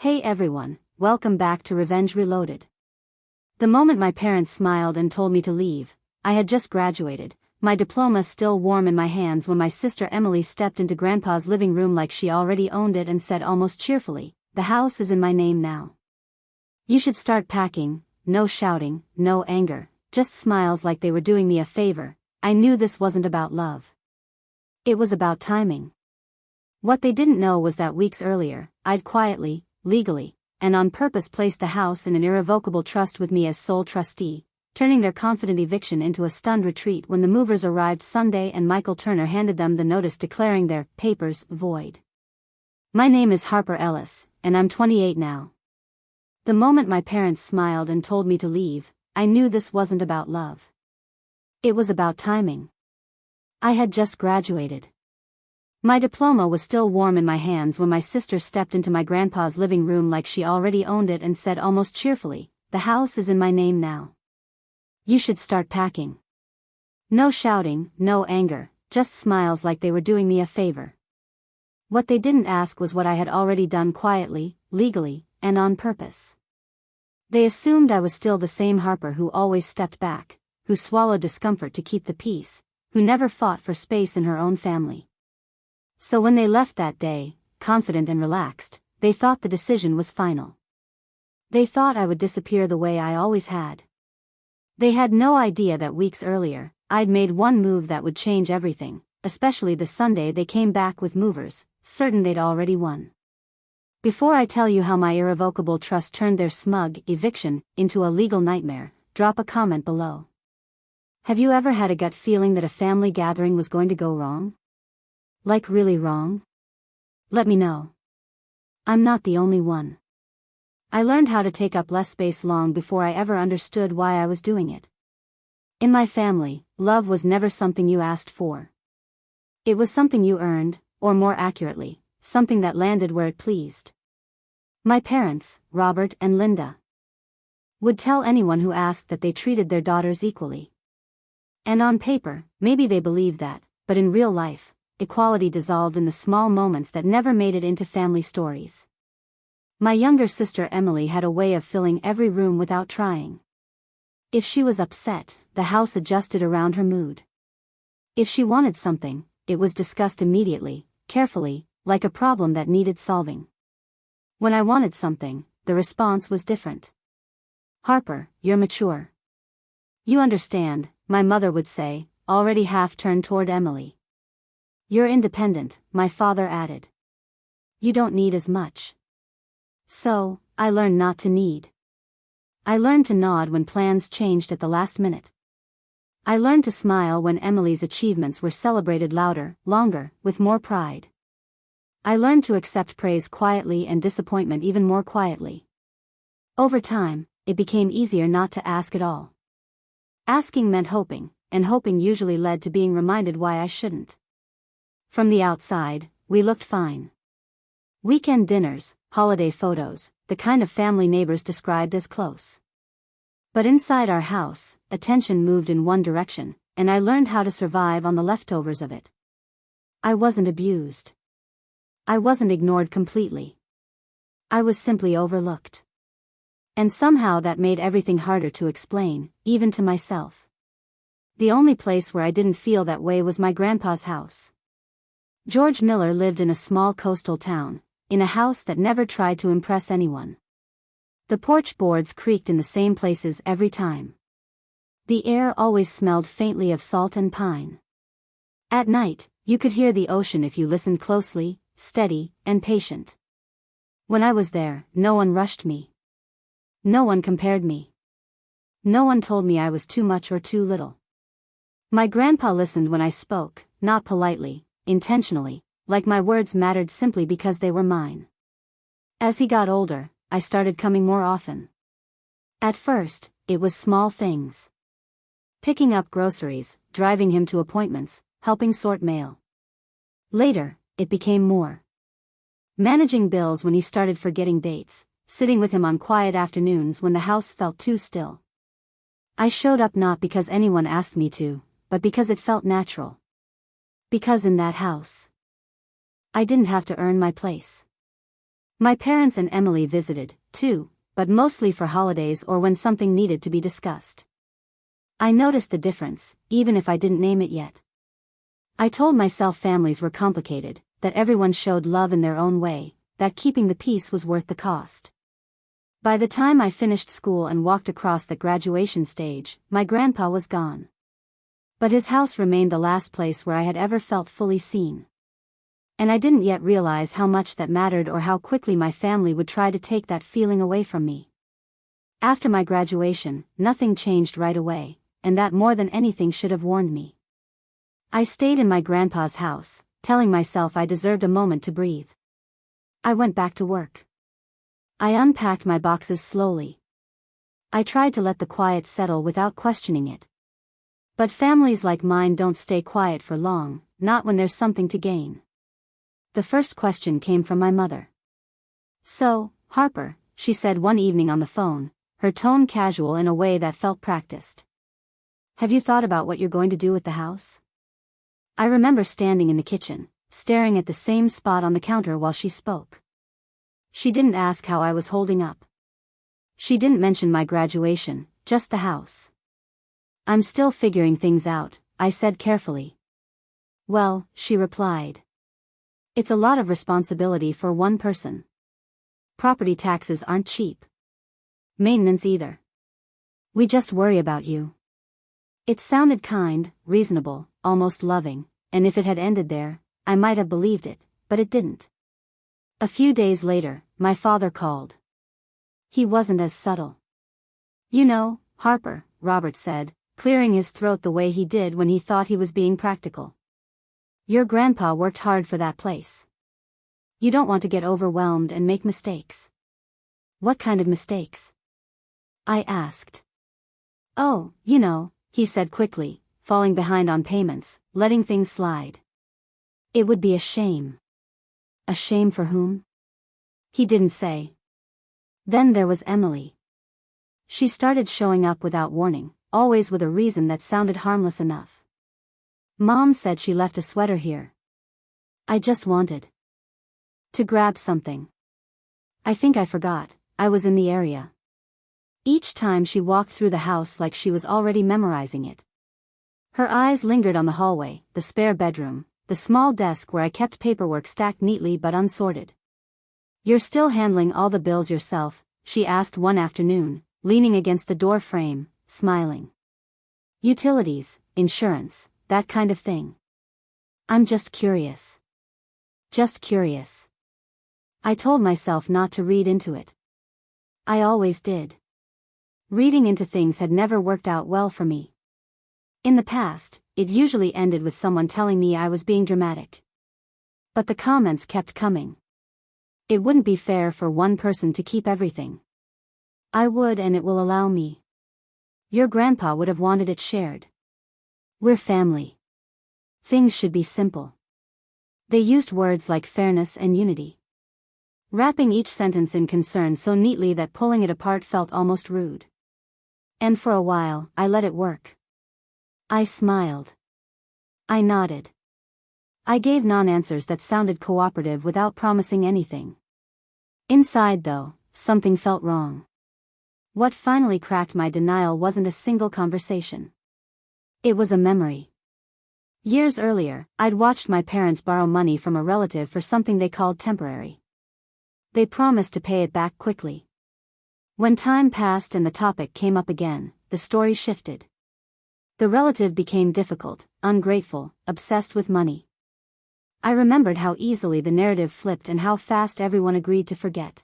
Hey everyone, welcome back to Revenge Reloaded. The moment my parents smiled and told me to leave, I had just graduated, my diploma still warm in my hands when my sister Emily stepped into Grandpa's living room like she already owned it and said almost cheerfully, "The house is in my name now. You should start packing." No shouting, no anger, just smiles like they were doing me a favor. I knew this wasn't about love. It was about timing. What they didn't know was that weeks earlier, I'd quietly, legally, and on purpose placed the house in an irrevocable trust with me as sole trustee, turning their confident eviction into a stunned retreat when the movers arrived Sunday and Michael Turner handed them the notice declaring their papers void. My name is Harper Ellis, and I'm 28 now. The moment my parents smiled and told me to leave, I knew this wasn't about love. It was about timing. I had just graduated. My diploma was still warm in my hands when my sister stepped into my grandpa's living room like she already owned it and said almost cheerfully, "The house is in my name now. You should start packing." No shouting, no anger, just smiles like they were doing me a favor. What they didn't ask was what I had already done quietly, legally, and on purpose. They assumed I was still the same Harper who always stepped back, who swallowed discomfort to keep the peace, who never fought for space in her own family. So when they left that day, confident and relaxed, they thought the decision was final. They thought I would disappear the way I always had. They had no idea that weeks earlier, I'd made one move that would change everything, especially the Sunday they came back with movers, certain they'd already won. Before I tell you how my irrevocable trust turned their smug eviction into a legal nightmare, drop a comment below. Have you ever had a gut feeling that a family gathering was going to go wrong? Like really wrong? Let me know. I'm not the only one. I learned how to take up less space long before I ever understood why I was doing it. In my family, love was never something you asked for. It was something you earned, or more accurately, something that landed where it pleased. My parents, Robert and Linda, would tell anyone who asked that they treated their daughters equally. And on paper, maybe they believed that, but in real life, equality dissolved in the small moments that never made it into family stories. My younger sister Emily had a way of filling every room without trying. If she was upset, the house adjusted around her mood. If she wanted something, it was discussed immediately, carefully, like a problem that needed solving. When I wanted something, the response was different. "Harper, you're mature. You understand," my mother would say, already half turned toward Emily. "You're independent," my father added. "You don't need as much." So, I learned not to need. I learned to nod when plans changed at the last minute. I learned to smile when Emily's achievements were celebrated louder, longer, with more pride. I learned to accept praise quietly and disappointment even more quietly. Over time, it became easier not to ask at all. Asking meant hoping, and hoping usually led to being reminded why I shouldn't. From the outside, we looked fine. Weekend dinners, holiday photos, the kind of family neighbors described as close. But inside our house, attention moved in one direction, and I learned how to survive on the leftovers of it. I wasn't abused. I wasn't ignored completely. I was simply overlooked. And somehow that made everything harder to explain, even to myself. The only place where I didn't feel that way was my grandpa's house. George Miller lived in a small coastal town, in a house that never tried to impress anyone. The porch boards creaked in the same places every time. The air always smelled faintly of salt and pine. At night, you could hear the ocean if you listened closely, steady, and patient. When I was there, no one rushed me. No one compared me. No one told me I was too much or too little. My grandpa listened when I spoke, not politely, intentionally, like my words mattered simply because they were mine. As he got older, I started coming more often. At first, it was small things. Picking up groceries, driving him to appointments, helping sort mail. Later, it became more. Managing bills when he started forgetting dates, sitting with him on quiet afternoons when the house felt too still. I showed up not because anyone asked me to, but because it felt natural. Because in that house, I didn't have to earn my place. My parents and Emily visited, too, but mostly for holidays or when something needed to be discussed. I noticed the difference, even if I didn't name it yet. I told myself families were complicated, that everyone showed love in their own way, that keeping the peace was worth the cost. By the time I finished school and walked across the graduation stage, my grandpa was gone. But his house remained the last place where I had ever felt fully seen. And I didn't yet realize how much that mattered or how quickly my family would try to take that feeling away from me. After my graduation, nothing changed right away, and that more than anything should have warned me. I stayed in my grandpa's house, telling myself I deserved a moment to breathe. I went back to work. I unpacked my boxes slowly. I tried to let the quiet settle without questioning it. But families like mine don't stay quiet for long, not when there's something to gain. The first question came from my mother. "So, Harper," she said one evening on the phone, her tone casual in a way that felt practiced. "Have you thought about what you're going to do with the house?" I remember standing in the kitchen, staring at the same spot on the counter while she spoke. She didn't ask how I was holding up. She didn't mention my graduation, just the house. "I'm still figuring things out," I said carefully. "Well," she replied. "It's a lot of responsibility for one person. Property taxes aren't cheap. Maintenance either. We just worry about you." It sounded kind, reasonable, almost loving, and if it had ended there, I might have believed it, but it didn't. A few days later, my father called. He wasn't as subtle. "You know, Harper," Robert said, clearing his throat the way he did when he thought he was being practical. "Your grandpa worked hard for that place. You don't want to get overwhelmed and make mistakes." "What kind of mistakes?" I asked. "Oh, you know," he said quickly, falling behind on payments, letting things slide. "It would be a shame." A shame for whom? He didn't say. Then there was Emily. She started showing up without warning, always with a reason that sounded harmless enough. "Mom said she left a sweater here. I just wanted to grab something. I think I forgot, I was in the area." Each time she walked through the house like she was already memorizing it. Her eyes lingered on the hallway, the spare bedroom, the small desk where I kept paperwork stacked neatly but unsorted. "You're still handling all the bills yourself?" she asked one afternoon, leaning against the door frame, smiling. "Utilities, insurance, that kind of thing." "I'm just curious." Just curious. I told myself not to read into it. I always did. Reading into things had never worked out well for me. In the past, it usually ended with someone telling me I was being dramatic. But the comments kept coming. It wouldn't be fair for one person to keep everything. I would, and it will allow me. Your grandpa would have wanted it shared. We're family. Things should be simple. They used words like fairness and unity, wrapping each sentence in concern so neatly that pulling it apart felt almost rude. And for a while, I let it work. I smiled. I nodded. I gave non-answers that sounded cooperative without promising anything. Inside, though, something felt wrong. What finally cracked my denial wasn't a single conversation. It was a memory. Years earlier, I'd watched my parents borrow money from a relative for something they called temporary. They promised to pay it back quickly. When time passed and the topic came up again, the story shifted. The relative became difficult, ungrateful, obsessed with money. I remembered how easily the narrative flipped and how fast everyone agreed to forget.